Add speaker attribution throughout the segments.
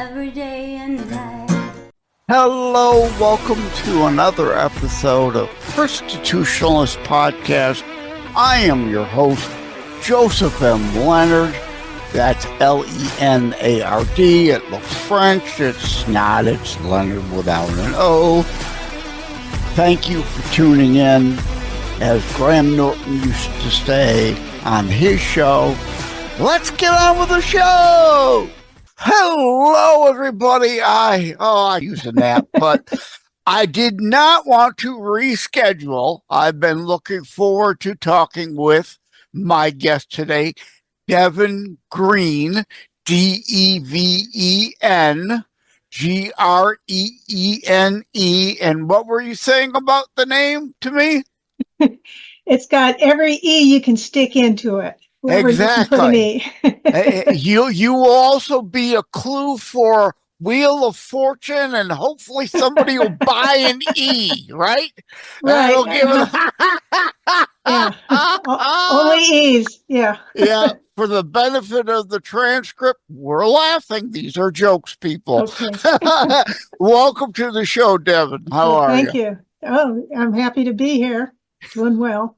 Speaker 1: every day and night.
Speaker 2: Hello, welcome to another episode of CRISPR Podcast. I am your host, Joseph M. Leonard. That's Leonard. It looks French. It's not. It's Leonard without an O. Thank you for tuning in. As Graham Norton used to say on his show, let's get on with the show. Hello, everybody. I used a nap, but I did not want to reschedule. I've been looking forward to talking with my guest today, Devin Greene, Deven Greene. And what were you saying about the name to me?
Speaker 3: It's got every E you can stick into it.
Speaker 2: Exactly. You will also be a clue for Wheel of Fortune, and hopefully somebody will buy an E, right?
Speaker 3: Right.
Speaker 2: That'll give it.
Speaker 3: Yeah. Only E's. Yeah.
Speaker 2: Yeah. For the benefit of the transcript, we're laughing. These are jokes, people.
Speaker 3: Okay.
Speaker 2: Welcome to the show, Devin. How are you?
Speaker 3: Thank you. Oh, I'm happy to be here. Doing well.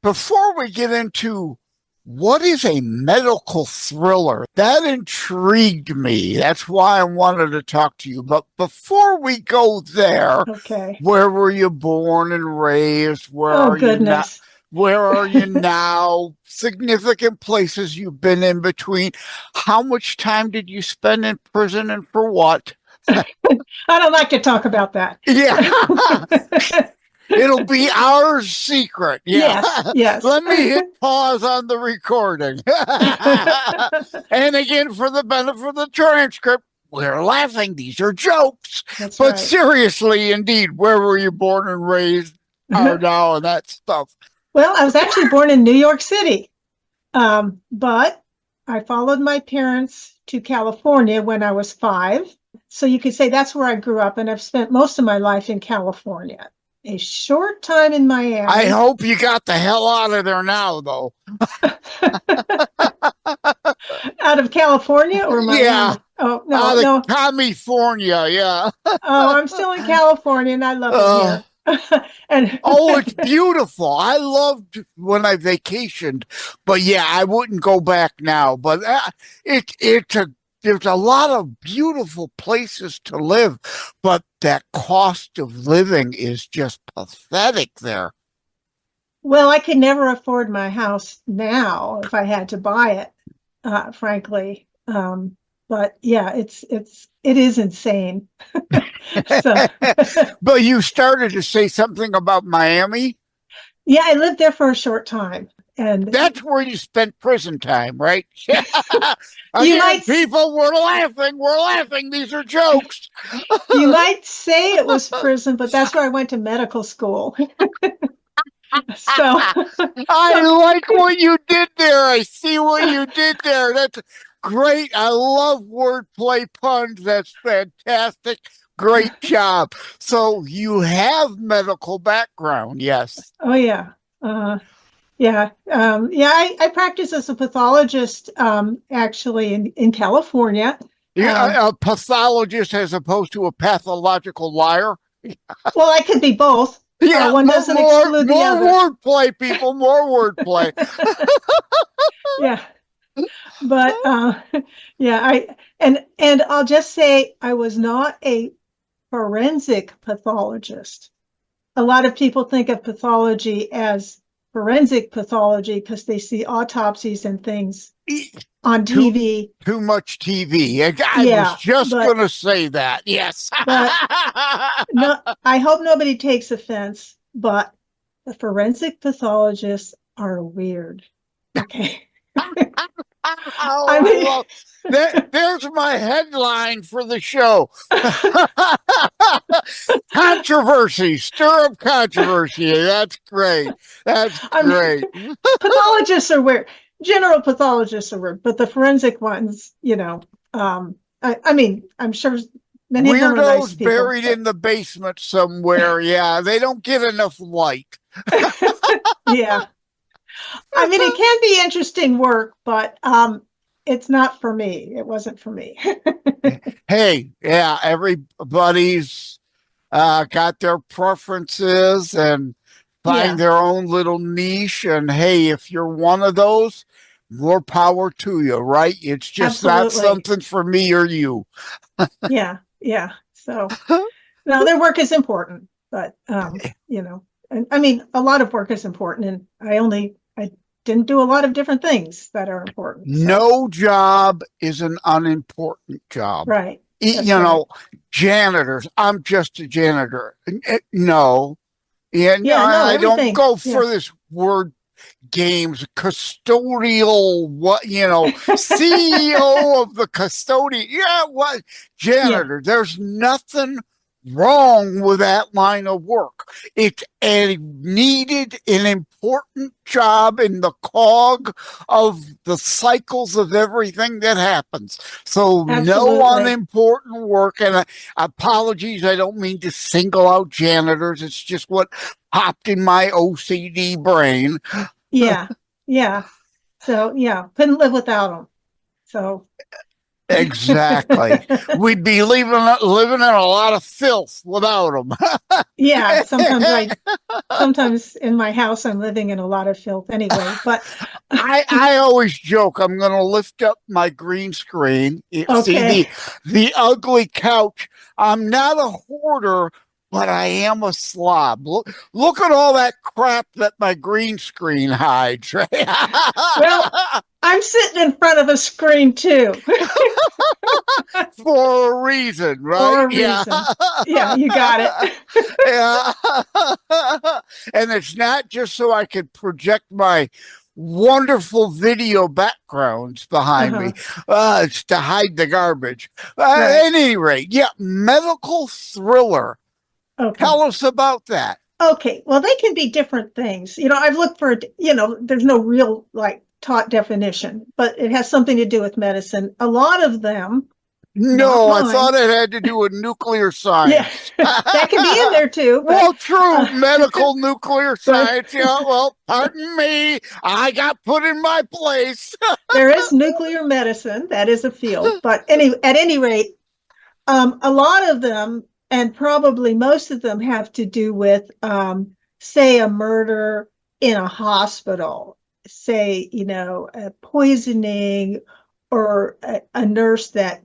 Speaker 2: Before we get into what is a medical thriller, that intrigued me. That's why I wanted to talk to you. But before we go there,
Speaker 3: Okay.
Speaker 2: where were you born and raised?
Speaker 3: Oh, goodness.
Speaker 2: Where are you now? Significant places you've been in between. How much time did you spend in prison and for what?
Speaker 3: I don't like to talk about that.
Speaker 2: Yeah. It'll be our secret. Yeah.
Speaker 3: Yes.
Speaker 2: Let me hit pause on the recording. And again, for the benefit of the transcript, we're laughing. These are jokes.
Speaker 3: That's
Speaker 2: But
Speaker 3: right.
Speaker 2: seriously, indeed, where were you born and raised? Are now and that stuff.
Speaker 3: Well, I was actually born in New York City, but I followed my parents to California when I was 5. So you could say that's where I grew up, and I've spent most of my life in California. A short time in Miami.
Speaker 2: I hope you got the hell out of there now, though.
Speaker 3: Out of California or Miami?
Speaker 2: Yeah.
Speaker 3: Oh,
Speaker 2: Out
Speaker 3: no.
Speaker 2: of California, yeah.
Speaker 3: Oh, I'm still in California, and I love it here. And
Speaker 2: oh, it's beautiful. I loved when I vacationed, but yeah, I wouldn't go back now. But there's a lot of beautiful places to live, but that cost of living is just pathetic there.
Speaker 3: Well, I could never afford my house now if I had to buy it, frankly. But yeah, it is insane. So,
Speaker 2: but you started to say something about Miami.
Speaker 3: Yeah, I lived there for a short time. And
Speaker 2: that's where you spent prison time, right? People were laughing. These are jokes.
Speaker 3: You might say it was prison, but that's where I went to medical school. So
Speaker 2: I like what you did there. I see what you did there. That's great. I love wordplay puns. That's fantastic. Great job. So you have medical background, yes?
Speaker 3: Oh, yeah. I practice as a pathologist, actually, in California.
Speaker 2: Yeah, a pathologist as opposed to a pathological liar.
Speaker 3: Well, I could be both.
Speaker 2: Yeah,
Speaker 3: one doesn't exclude the other.
Speaker 2: More wordplay, people. More wordplay.
Speaker 3: Yeah, but and I'll just say I was not a forensic pathologist. A lot of people think of pathology as forensic pathology because they see autopsies and things on TV.
Speaker 2: Too much TV. I was just going to say that. Yes.
Speaker 3: But no, I hope nobody takes offense, but the forensic pathologists are weird. Okay.
Speaker 2: There's my headline for the show. Controversy, stir up controversy. That's great. Great.
Speaker 3: Pathologists are weird. General pathologists are weird, but the forensic ones, I'm sure many of them are nice people.
Speaker 2: Buried in the basement somewhere. Yeah, they don't get enough light.
Speaker 3: Yeah. I mean, it can be interesting work, but it's not for me. It wasn't for me.
Speaker 2: Hey, yeah, everybody's got their preferences and find
Speaker 3: Yeah,
Speaker 2: their own little niche. And hey, if you're one of those, more power to you, right? It's just not
Speaker 3: absolutely.
Speaker 2: something for me or you.
Speaker 3: Yeah, yeah. So no, their work is important, but and I mean, a lot of work is important, and I didn't do a lot of different things that are important. So
Speaker 2: No job is an unimportant job.
Speaker 3: right,
Speaker 2: You
Speaker 3: that's right.
Speaker 2: know, janitors, I'm just a janitor. No, yeah, no,
Speaker 3: Yeah, no,
Speaker 2: I don't
Speaker 3: everything.
Speaker 2: go
Speaker 3: Yeah,
Speaker 2: for this word games, custodial, CEO of the custodian. Yeah, what
Speaker 3: yeah,
Speaker 2: janitor? There's nothing wrong with that line of work. It's a needed and important job in the cog of the cycles of everything that happens. So no
Speaker 3: absolutely.
Speaker 2: unimportant work. And apologies, I don't mean to single out janitors. It's just what popped in my OCD brain.
Speaker 3: Yeah, yeah. So yeah, couldn't live without them. So
Speaker 2: Exactly. We'd be living in a lot of filth without them.
Speaker 3: yeah, sometimes in my house I'm living in a lot of filth anyway, but
Speaker 2: I always joke I'm going to lift up my green screen. See
Speaker 3: okay.
Speaker 2: the ugly couch. I'm not a hoarder, but I am a slob. Look at all that crap that my green screen hides. Right?
Speaker 3: Well, I'm sitting in front of a screen too
Speaker 2: For a reason, right?
Speaker 3: for a
Speaker 2: Yeah.
Speaker 3: reason. Yeah, you got it.
Speaker 2: Yeah. And it's not just so I could project my wonderful video backgrounds behind me.
Speaker 3: Uh-huh.
Speaker 2: It's to hide the garbage.
Speaker 3: Right.
Speaker 2: At any rate, yeah, medical thriller.
Speaker 3: Okay.
Speaker 2: Tell us about that.
Speaker 3: Okay. Well, they can be different things. I've looked for, there's no real like taught definition, but it has something to do with medicine. A lot of them, not
Speaker 2: No, I
Speaker 3: mine.
Speaker 2: thought it had to do with nuclear
Speaker 3: Yeah,
Speaker 2: science.
Speaker 3: that can be in there too, but
Speaker 2: Well, true,
Speaker 3: uh,
Speaker 2: medical nuclear
Speaker 3: but
Speaker 2: science. Yeah, well, pardon me, I got put in my place.
Speaker 3: there is nuclear medicine. That is a field. But at any rate, a lot of them, and probably most of them, have to do with, say, a murder in a hospital, say, a poisoning, or a nurse that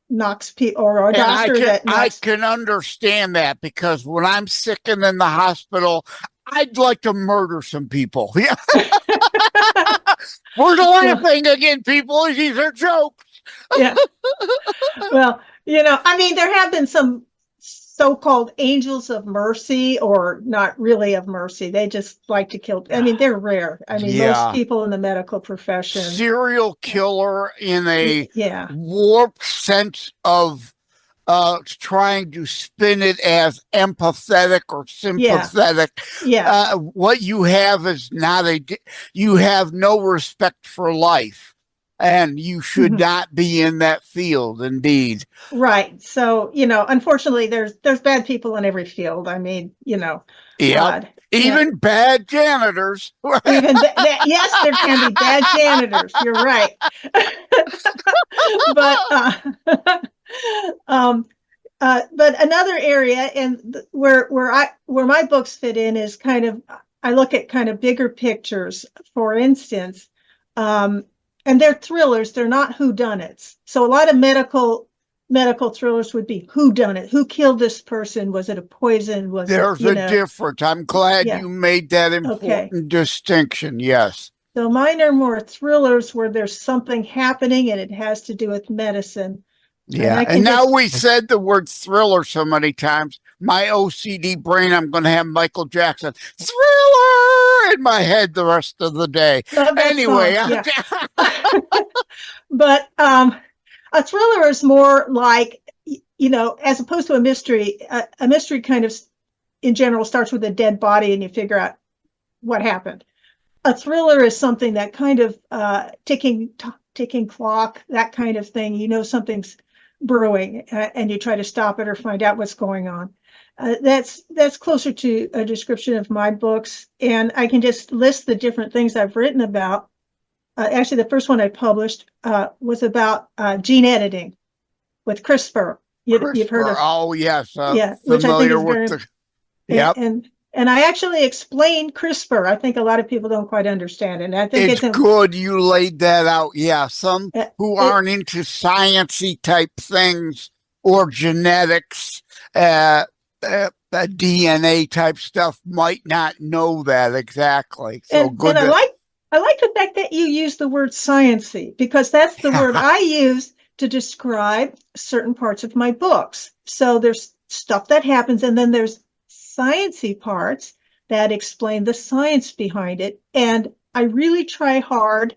Speaker 3: knocks people, or a
Speaker 2: And
Speaker 3: doctor that
Speaker 2: I
Speaker 3: knocks.
Speaker 2: can understand that because when I'm sick and in the hospital, I'd like to murder some people. Yeah, we're
Speaker 3: Well,
Speaker 2: laughing again, people. These are jokes.
Speaker 3: yeah. Well, I mean, there have been some so-called angels of mercy, or not really of mercy. They just like to kill. I mean, they're rare. I mean, most
Speaker 2: Yeah,
Speaker 3: people in the medical profession,
Speaker 2: serial killer in a
Speaker 3: yeah,
Speaker 2: warped sense of trying to spin it as empathetic or
Speaker 3: yeah,
Speaker 2: sympathetic.
Speaker 3: yeah,
Speaker 2: What you have is not you have no respect for life, and you should
Speaker 3: mhm,
Speaker 2: not be in that field. Indeed.
Speaker 3: right. So, unfortunately, there's bad people in every field. I mean,
Speaker 2: Yep.
Speaker 3: God, yeah.
Speaker 2: Even bad janitors.
Speaker 3: Yes, there can be bad janitors. You're right. But um, but another area, and where my books fit in, is kind of, I look at kind of bigger pictures. For instance, um, and they're thrillers. They're not whodunits. So a lot of medical thrillers would be whodunit. Who killed this person? Was it a poison? Was it,
Speaker 2: There's a difference. I'm glad
Speaker 3: yeah.
Speaker 2: you made that
Speaker 3: Okay.
Speaker 2: important distinction. Yes.
Speaker 3: So mine are more thrillers where there's something happening and it has to do with medicine. And
Speaker 2: Yeah.
Speaker 3: I
Speaker 2: And
Speaker 3: can
Speaker 2: now
Speaker 3: just,
Speaker 2: we said the word thriller so many times. My OCD brain, I'm going to have Michael Jackson thriller in my head the rest of the day.
Speaker 3: love that
Speaker 2: Anyway,
Speaker 3: song. Yeah. But a thriller is more like, as opposed to a mystery, a mystery kind of in general starts with a dead body and you figure out what happened. A thriller is something that kind of ticking clock, that kind of thing. Something's brewing, and you try to stop it or find out what's going on. That's closer to a description of my books, and I can just list the different things I've written about. actually the first one I published was about gene editing with CRISPR. You've heard
Speaker 2: CRISPR.
Speaker 3: of,
Speaker 2: Oh, yes.
Speaker 3: which I think
Speaker 2: Familiar
Speaker 3: is
Speaker 2: with
Speaker 3: very,
Speaker 2: the. Yep.
Speaker 3: and I actually explained CRISPR. I think a lot of people don't quite understand it. And I think
Speaker 2: It's good you laid that out. Yeah. Some who aren't into sciencey type things or genetics, DNA type stuff might not know that exactly. So good.
Speaker 3: And I like the fact that you use the word sciencey, because that's the word I use to describe certain parts of my books. So there's stuff that happens, and then there's sciencey parts that explain the science behind it. And I really try hard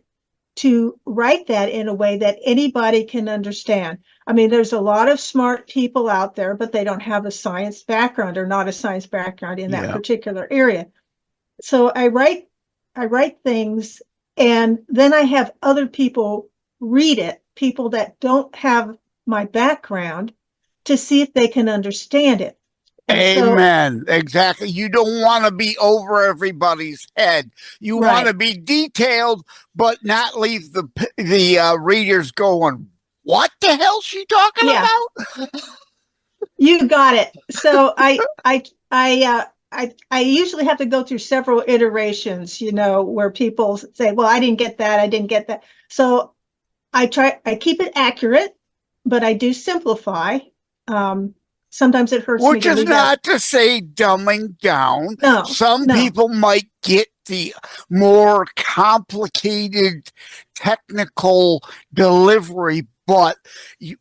Speaker 3: to write that in a way that anybody can understand. I mean, there's a lot of smart people out there, but they don't have a science background or not a science background in that particular area. So I write things, and then I have other people read it, people that don't have my background, to see if they can understand it. And
Speaker 2: amen. Exactly. You don't want to be over everybody's head. You want to be detailed, but not leave the readers going, "What the hell's she talking about?"
Speaker 3: You got it. So I usually have to go through several iterations, where people say, "Well, I didn't get that. I didn't get that." So I keep it accurate, but I do simplify. Sometimes it hurts me.
Speaker 2: Which is not to say dumbing down.
Speaker 3: No.
Speaker 2: Some people might get the more complicated technical delivery, but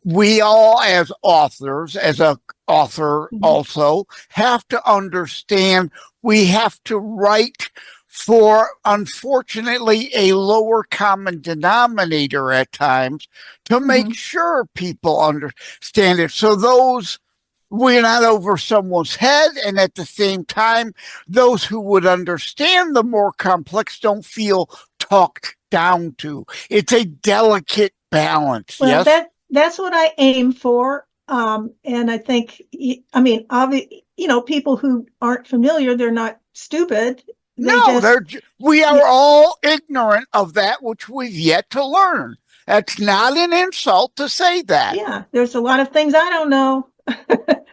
Speaker 2: we all, as authors, as a author also, have to understand we have to write for, unfortunately, a lower common denominator at times to make sure people understand it. So we're not over someone's head, and at the same time, those who would understand the more complex don't feel talked down to. It's a delicate balance.
Speaker 3: Well,
Speaker 2: yes,
Speaker 3: that's what I aim for. And I think, people who aren't familiar, they're not stupid.
Speaker 2: We are all ignorant of that which we've yet to learn. That's not an insult to say that.
Speaker 3: Yeah, there's a lot of things I don't know.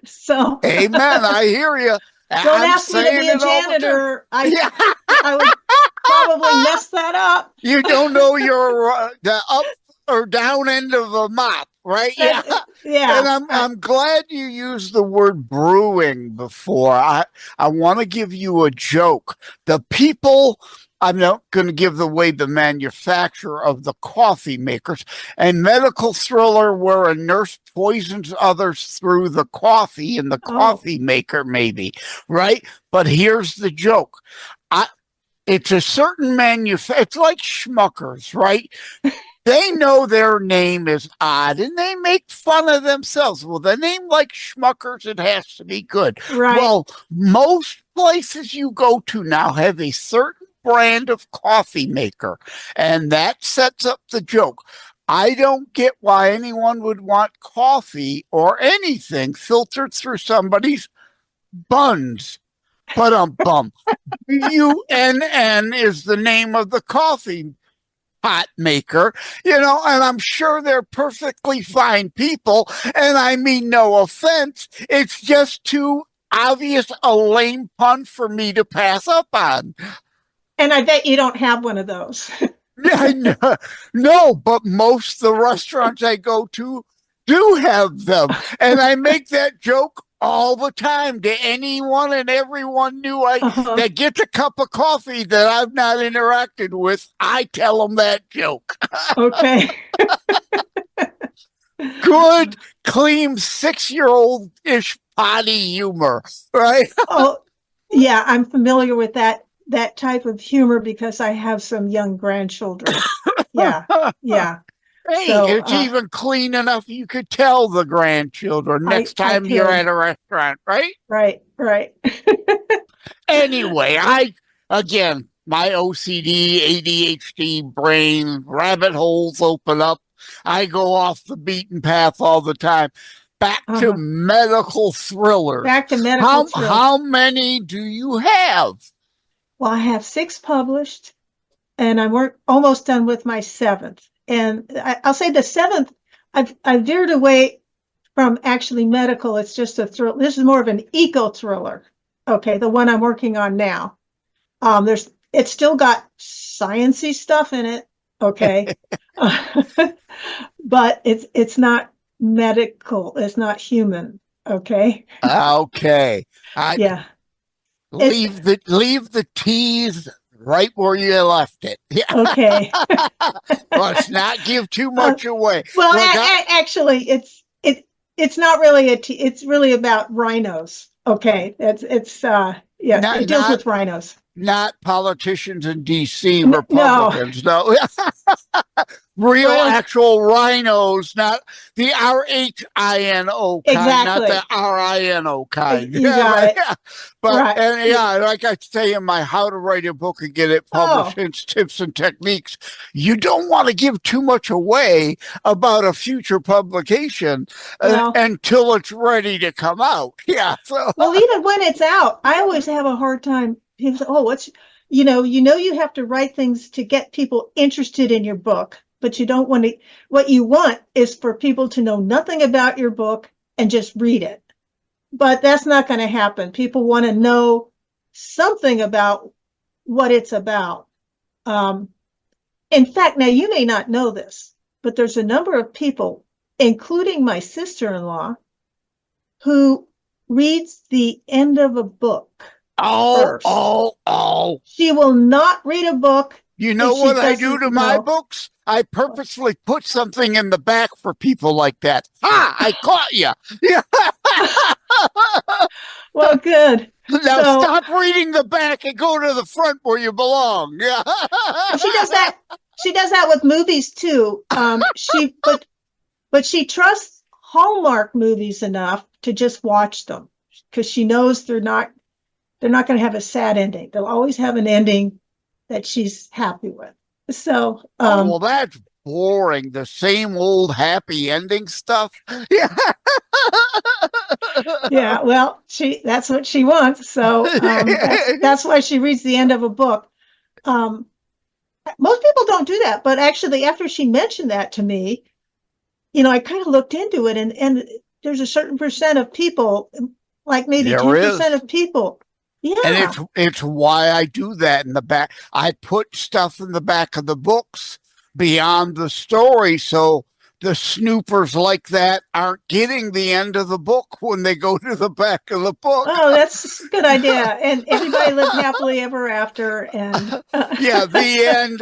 Speaker 3: So,
Speaker 2: amen. I hear you.
Speaker 3: Don't ask me to be a janitor. I would probably mess that up.
Speaker 2: You don't know the up or down end of a mop, right? Yeah. And I'm glad you used the word brewing before. I want to give you a joke. The people, I'm not going to give away the manufacturer of the coffee makers. A medical thriller where a nurse poisons others through the coffee in the coffee maker, maybe, right? But here's the joke. It's a certain it's like Schmuckers, right? They know their name is odd, and they make fun of themselves. Well, the name like Schmuckers, it has to be good.
Speaker 3: Right.
Speaker 2: Well, most places you go to now have a certain brand of coffee maker, and that sets up the joke. I don't get why anyone would want coffee or anything filtered through somebody's buns. Bum. UNN is the name of the coffee pot maker, and I'm sure they're perfectly fine people. And I mean, no offense, it's just too obvious a lame pun for me to pass up on.
Speaker 3: And I bet you don't have one of those.
Speaker 2: No, but most of the restaurants I go to do have them. And I make that joke all the time to anyone and everyone new that gets a cup of coffee that I've not interacted with. I tell them that joke.
Speaker 3: Okay.
Speaker 2: Good, clean, 6-year-old-ish potty humor, right?
Speaker 3: Oh, yeah, I'm familiar with that type of humor because I have some young grandchildren. Yeah.
Speaker 2: Hey,
Speaker 3: so,
Speaker 2: it's even clean enough you could tell the grandchildren next time you're at a restaurant, right?
Speaker 3: Right.
Speaker 2: Anyway, again, my OCD, ADHD brain, rabbit holes open up. I go off the beaten path all the time. Back to medical thrillers. How many do you have?
Speaker 3: Well, I have 6 published. and I'm almost done with my 7th. And I'll say the 7th, I veered away from actually medical. It's just a thrill. This is more of an eco thriller. Okay, the one I'm working on now. It's still got sciencey stuff in it. Okay, but it's not medical. It's not human. Okay.
Speaker 2: Okay.
Speaker 3: Yeah.
Speaker 2: Leave the teas right where you left it. Yeah.
Speaker 3: Okay.
Speaker 2: Let's not give too much away.
Speaker 3: Well, actually, it's not really it's really about rhinos. Okay, it deals with rhinos.
Speaker 2: Not politicians in D.C.,
Speaker 3: No.
Speaker 2: Republicans. No. Real, actual rhinos, not the RHINO kind,
Speaker 3: Exactly.
Speaker 2: not the RINO kind.
Speaker 3: You got it.
Speaker 2: But like I say in my How to Write a Book and Get It Published, Hints, Tips, and Techniques, you don't want to give too much away about a future publication until it's ready to come out. Yeah. So.
Speaker 3: Well, even when it's out, I always have a hard time. People say, "Oh, you have to write things to get people interested in your book, but you don't want to. What you want is for people to know nothing about your book and just read it. But that's not going to happen. People want to know something about what it's about. In fact, now you may not know this, but there's a number of people, including my sister-in-law, who reads the end of a book. She will not read a book.
Speaker 2: You know what I do to my books? I purposely put something in the back for people like that. I caught you. Yeah.
Speaker 3: Well, good.
Speaker 2: Now stop reading the back and go to the front where you belong. Yeah.
Speaker 3: She does that. She does that with movies too. But she trusts Hallmark movies enough to just watch them because she knows they're not going to have a sad ending. They'll always have an ending that she's happy with. So,
Speaker 2: well, that's boring. The same old happy ending stuff. Yeah.
Speaker 3: Yeah. Well, that's what she wants. So that's why she reads the end of a book. Most people don't do that, but actually, after she mentioned that to me, I kind of looked into it, and there's a certain percent of people, like maybe 2% of people. Yeah.
Speaker 2: And it's why I do that in the back. I put stuff in the back of the books beyond the story, so the snoopers like that aren't getting the end of the book when they go to the back of the book.
Speaker 3: Oh, that's a good idea. And everybody lived happily ever after. And
Speaker 2: yeah, the end.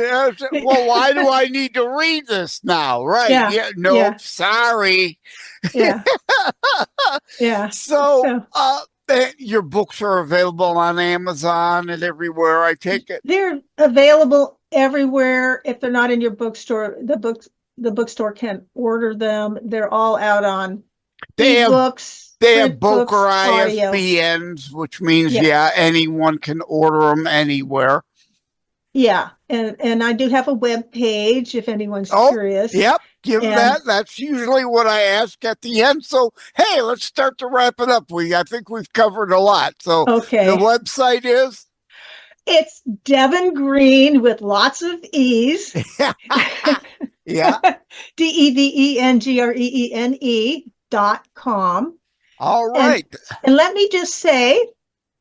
Speaker 2: Well, why do I need to read this now? Right?
Speaker 3: Yeah.
Speaker 2: No, sorry.
Speaker 3: Yeah. Yeah.
Speaker 2: So your books are available on Amazon and everywhere, I take it?
Speaker 3: They're available everywhere. If they're not in your bookstore, the bookstore can order them. They're all out on ebooks.
Speaker 2: They have Boker ISBNs, which means, anyone can order them anywhere.
Speaker 3: Yeah, and I do have a web page if anyone's curious.
Speaker 2: Yep, give that. That's usually what I ask at the end. So, hey, let's start to wrap it up. I think we've covered a lot. So, the website is?
Speaker 3: It's Devin Greene with lots of E's.
Speaker 2: Yeah.
Speaker 3: DEVENGREENE.com.
Speaker 2: All right.
Speaker 3: And let me just say,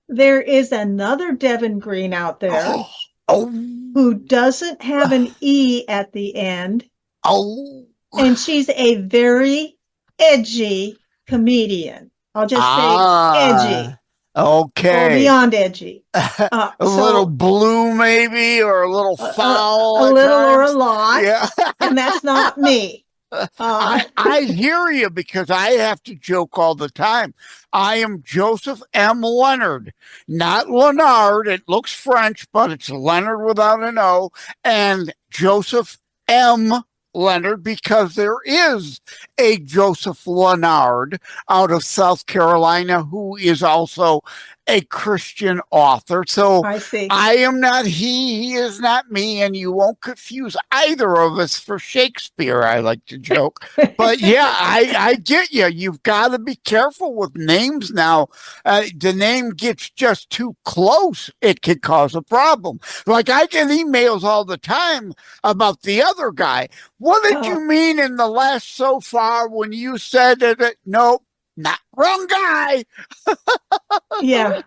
Speaker 3: there is another Devin Greene out there who doesn't have an E at the end. And she's a very edgy comedian. I'll just say edgy.
Speaker 2: Okay.
Speaker 3: Or beyond edgy.
Speaker 2: A little blue, maybe, or a little foul.
Speaker 3: A little or a lot.
Speaker 2: Yeah.
Speaker 3: And that's not me.
Speaker 2: I hear you because I have to joke all the time. I am Joseph M. Leonard, not Leonard. It looks French, but it's Leonard without an O. And Joseph M. Leonard, because there is a Joseph Leonard out of South Carolina who is also a Christian author. So
Speaker 3: I see.
Speaker 2: I am not he is not me, and you won't confuse either of us for Shakespeare, I like to joke. But yeah, I get you. You've got to be careful with names now. The name gets just too close, it could cause a problem. Like I get emails all the time about the other guy. What did you mean in the last so far when you said that? Nope, not wrong guy.
Speaker 3: Yeah.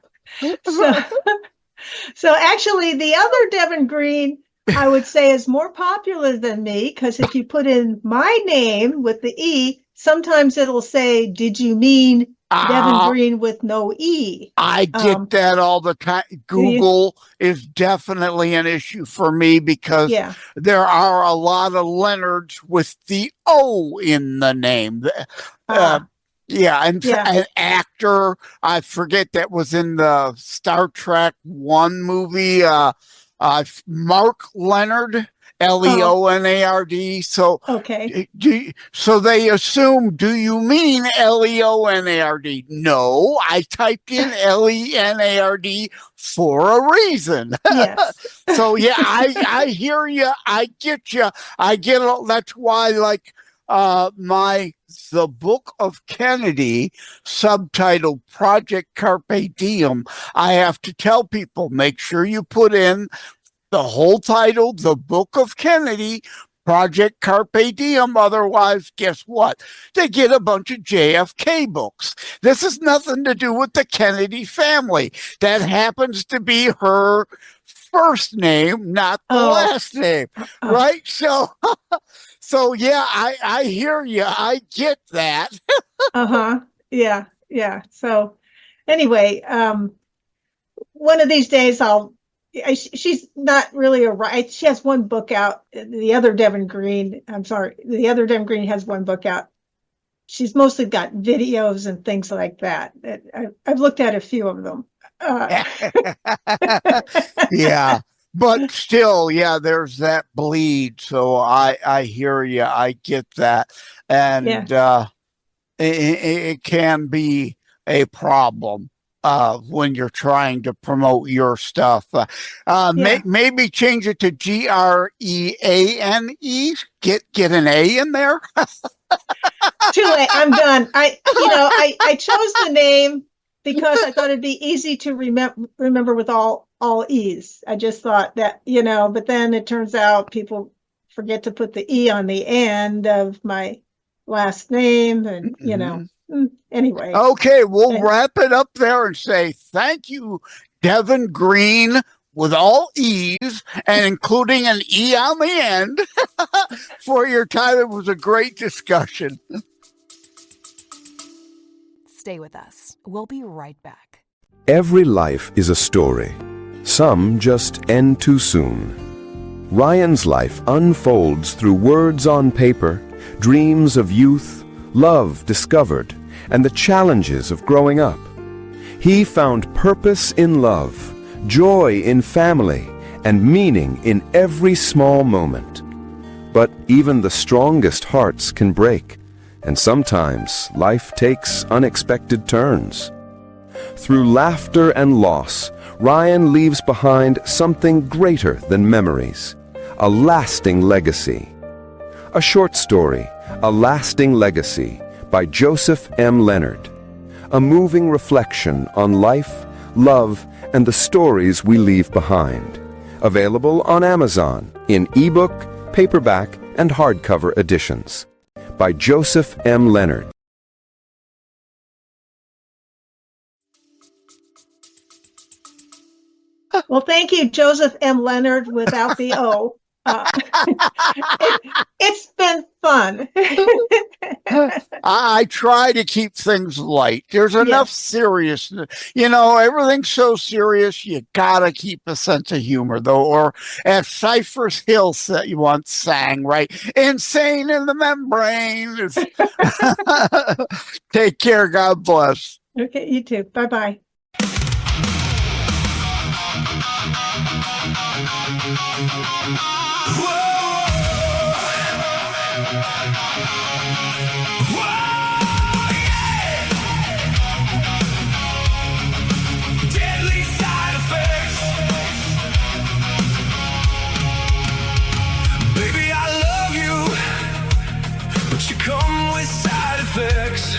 Speaker 3: So actually, the other Devin Greene, I would say, is more popular than me, because if you put in my name with the E, sometimes it'll say, "Did you mean Devin Greene with no E?"
Speaker 2: I get that all the time. Google is definitely an issue for me because there are a lot of Leonards with the O in the name. An actor, I forget, that was in the Star Trek 1 movie, Mark Leonard, Leonard. So, so they assume, do you mean Leonard? No, I typed in Leonard for a reason.
Speaker 3: Yes.
Speaker 2: So yeah, I hear you. I get you. I get it. That's why, like, the Book of Kennedy, subtitled Project Carpe Diem, I have to tell people, make sure you put in the whole title, The Book of Kennedy, Project Carpe Diem. Otherwise, guess what? They get a bunch of JFK books. This has nothing to do with the Kennedy family. That happens to be her first name, not the last name, right? So yeah, I hear you. I get that.
Speaker 3: Yeah. So anyway, one of these days she's not really she has one book out. The other Devin Greene has one book out. She's mostly got videos and things like that. I've looked at a few of them.
Speaker 2: Yeah. But still, yeah, there's that bleed. So I hear you. I get that. And it can be a problem when you're trying to promote your stuff. Maybe change it to Greane. Get an A in there.
Speaker 3: Too late. I'm done. I chose the name because I thought it'd be easy to remember with all E's. I just thought that, but then it turns out people forget to put the E on the end of my last name, and anyway.
Speaker 2: Okay, we'll wrap it up there and say thank you, Devin Greene, with all E's and including an E on the end, for your time. It was a great discussion.
Speaker 4: Stay with us. We'll be right back.
Speaker 5: Every life is a story. Some just end too soon. Ryan's life unfolds through words on paper, dreams of youth, love discovered, and the challenges of growing up. He found purpose in love, joy in family, and meaning in every small moment. But even the strongest hearts can break, and sometimes life takes unexpected turns. Through laughter and loss, Ryan leaves behind something greater than memories, a lasting legacy. A short story, A Lasting Legacy, by Joseph M. Leonard. A moving reflection on life, love, and the stories we leave behind. Available on Amazon in ebook, paperback, and hardcover editions. By Joseph M. Leonard.
Speaker 3: Well, thank you, Joseph M. Leonard, without the O. It's been fun.
Speaker 2: I try to keep things light. There's enough seriousness. Everything's so serious, you gotta keep a sense of humor, though. Or as Cypress Hill once sang, right? Insane in the membrane. Take care. God bless.
Speaker 3: Okay, you too. Bye-bye.
Speaker 6: Whoa! Deadly side effects. Baby, I love you, but you come with side effects.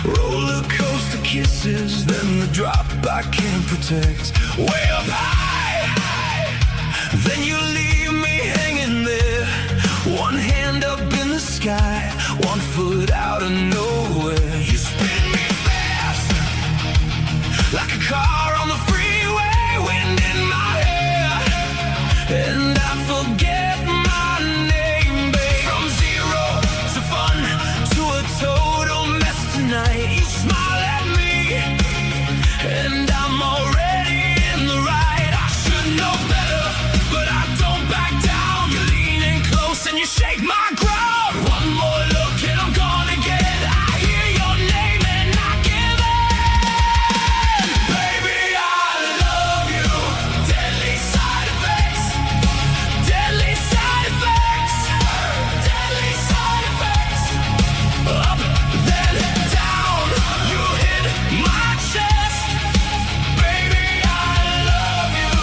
Speaker 6: Roller coaster kisses, then the drop I can't protect. Way up high, then you leave me hanging there. One hand up in the sky, 1 foot out of nowhere. You spin me fast, like a car on the freeway, wind in my hair, and I forget my name, babe. From zero to fun, to a total mess tonight. You smile at me, and I'm already in the right. I should know better, but I don't back down. You're leaning close and you shake my ground. One more look and I'm gone again. I hear your name and I give in. Baby, I love you. Deadly side effects. Deadly side effects. Deadly side effects. Up, then down. You hit my chest. Baby, I love you.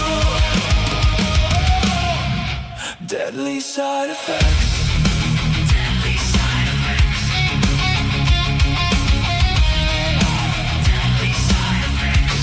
Speaker 6: Deadly side effects. Deadly side effects. Deadly side effects.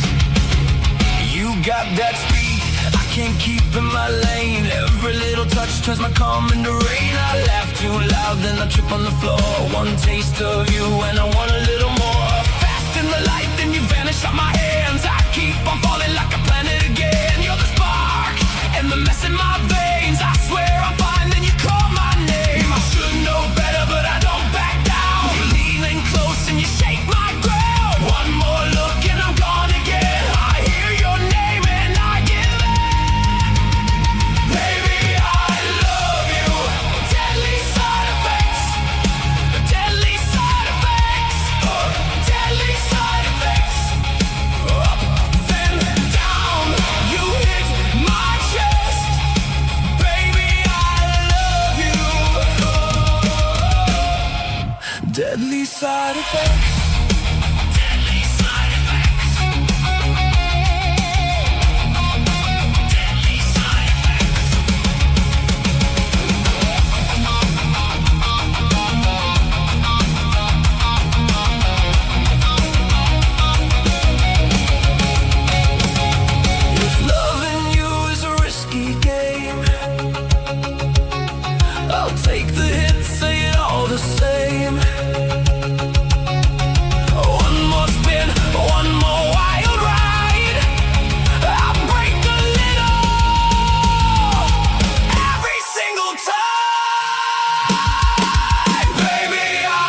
Speaker 6: You got that speed, I can't keep in my lane. Every little touch turns my calm into rain. I laugh too loud, then I trip on the floor. One taste of you and I want a little more. Fast in the light, then you vanish out my hands. I keep on falling like a planet again. You're the spark and the mess in my veins. I swear I'm fine, then you call my name. I should know better, but I don't back down. You're leaning close and you shake my ground. One more look and I'm gone again. I hear your name and I give in. Baby, I love you. Deadly side effects. Deadly side effects. Deadly side effects. Up, then down. You hit my chest. Baby, I love you. Deadly side effects. Deadly side effects. Deadly side effects. If loving you is a risky game, I'll take the hit, say it all the same. One more spin, one more wild ride. I'll break the lid off every single time. Baby, I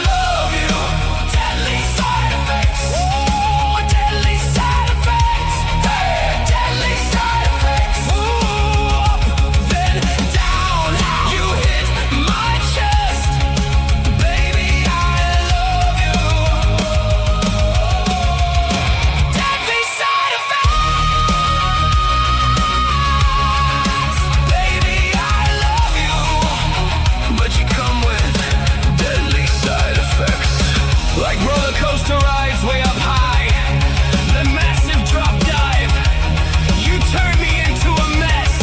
Speaker 6: love you. Deadly side effects. Ooh, deadly side effects. Deadly side effects. Ooh, up, then down. You hit my chest. Baby, I love you. Deadly side effects. Baby, I love you. But you come with deadly side effects. Like roller coaster rides way up high. The massive drop dive. You turn me into a mess.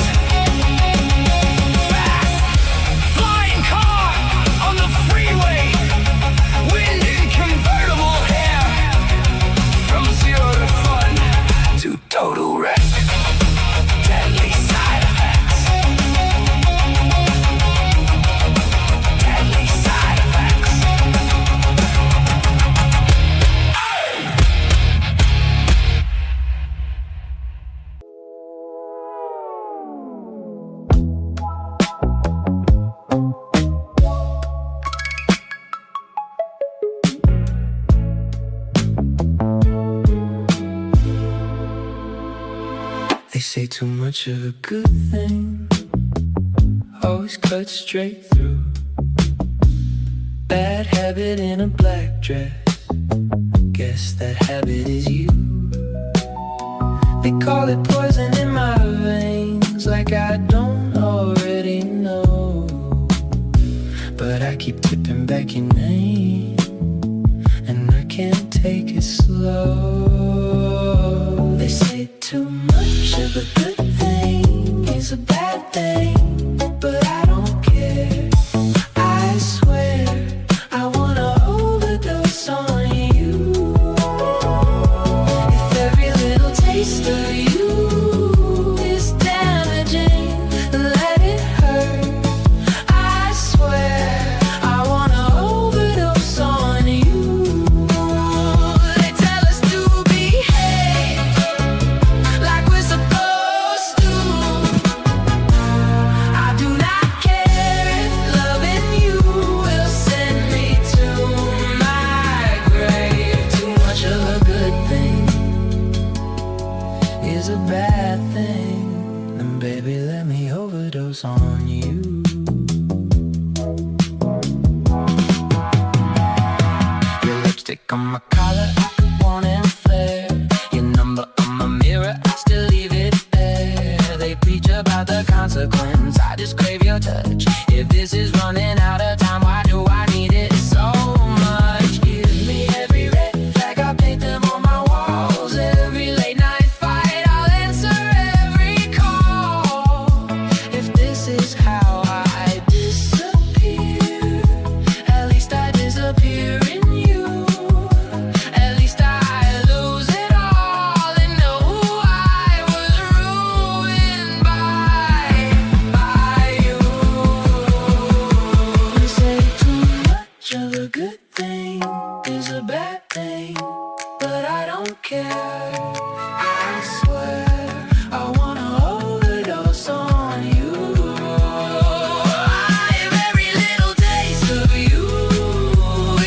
Speaker 6: Fast, flying car on the freeway. Wind in convertible hair. From zero to fun to total wreck. Deadly side effects. Deadly side effects. They say too much of a good thing always cuts straight through. Bad habit in a black dress. Guess that habit is you. They call it poison in my veins, like I don't already know. But Check on my collar, warning flare. Your number on my mirror, still leave it there. They preach about the consequence, I just crave your touch. If this is running out of time, why do I need it so much? Give me every red flag, I'll paint them on my walls. Every late night fight, I'll answer every call. If this is how I disappear, at least I disappear in you. At least I lose it all and know I was ruined by you. They say too much of a good thing is a bad thing, but I don't care. I swear I wanna overdose on you. If every little taste of you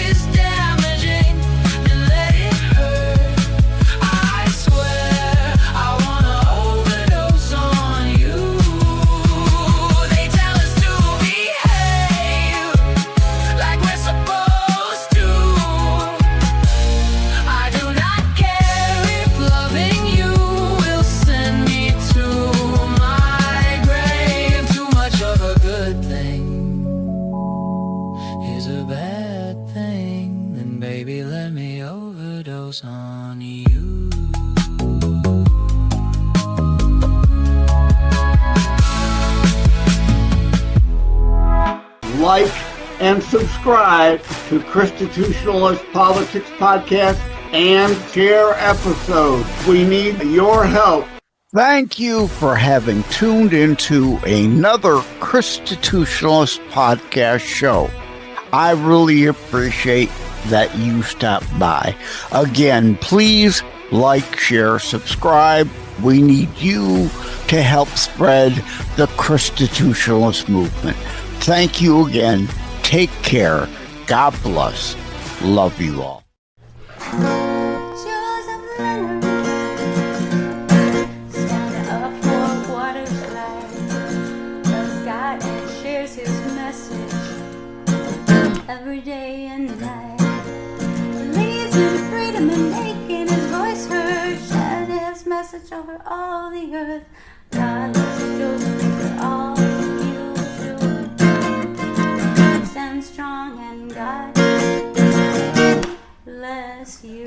Speaker 6: is damaging, then let it hurt. I swear I wanna overdose on you. They tell us to behave like we're supposed to. I do not care if loving you will send me to my grave. Too much of a good thing is a bad thing. Then baby, let me overdose on you.
Speaker 2: Like and subscribe to Constitutionalist Politics Podcast and share episodes. We need your help. Thank you for having tuned into another Constitutionalist Podcast show. I really appreciate that you stopped by. Again, please like, share, subscribe. We need you to help spread the Constitutionalist movement. Thank you again. Take care. God bless. Love you all.
Speaker 1: Shows of Leonard stand up for what is right. Loves God and shares his message every day and night. Believes in freedom and making his voice heard. Shared his message over all the earth. God loves Joseph for all you do. Stand strong and God bless you.